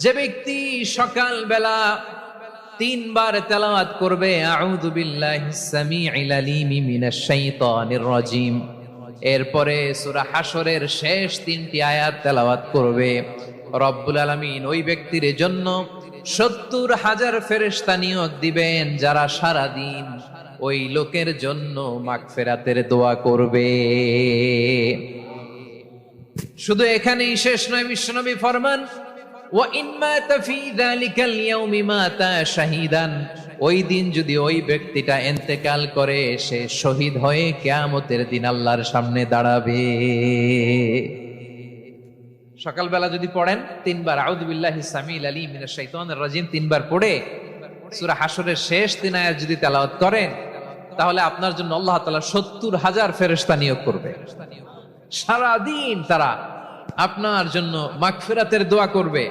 যে ব্যক্তি সকাল বেলা 3 বার তেলাওয়াত করবে আউযু বিল্লাহিস সামিউল আলিম মিনাশ শাইতানির রাজিম, এরপরে সূরা হাশরের শেষ 3টি আয়াত তেলাওয়াত করবে, রব্বুল আলামিন ওই ব্যক্তির জন্য 70,000 ফেরেশতা নিয়োগ দিবেন যারা সারা দিন ওই লোকের জন্য মাগফিরাতের দোয়া করবে। শুধু এখানেই শেষ নয়, বিশ্বনবী ফরমান ওয়া ইন মাতা ফি যালিকাল ইয়াউমি মাতা শাহীদান, ওই দিন যদি ওই ব্যক্তিটা ইন্তেকাল করে সে শহীদ হয়ে কিয়ামতের দিন আল্লাহর সামনে দাঁড়াবে। সকালবেলা যদি পড়েন 3 বার আউযু বিল্লাহিস সামিউল আলিম মিনাশ শাইতানির রাজিম 3 বার পড়ে সূরা হাশরের শেষ 3 আয়াত যদি তেলাওয়াত করেন, তাহলে আপনার জন্য আল্লাহ তাআলা 70,000 ফেরেশতা নিয়োগ করবে। সারা দিন তারা আপনার জন্য মাগফিরাতের দোয়া করবে।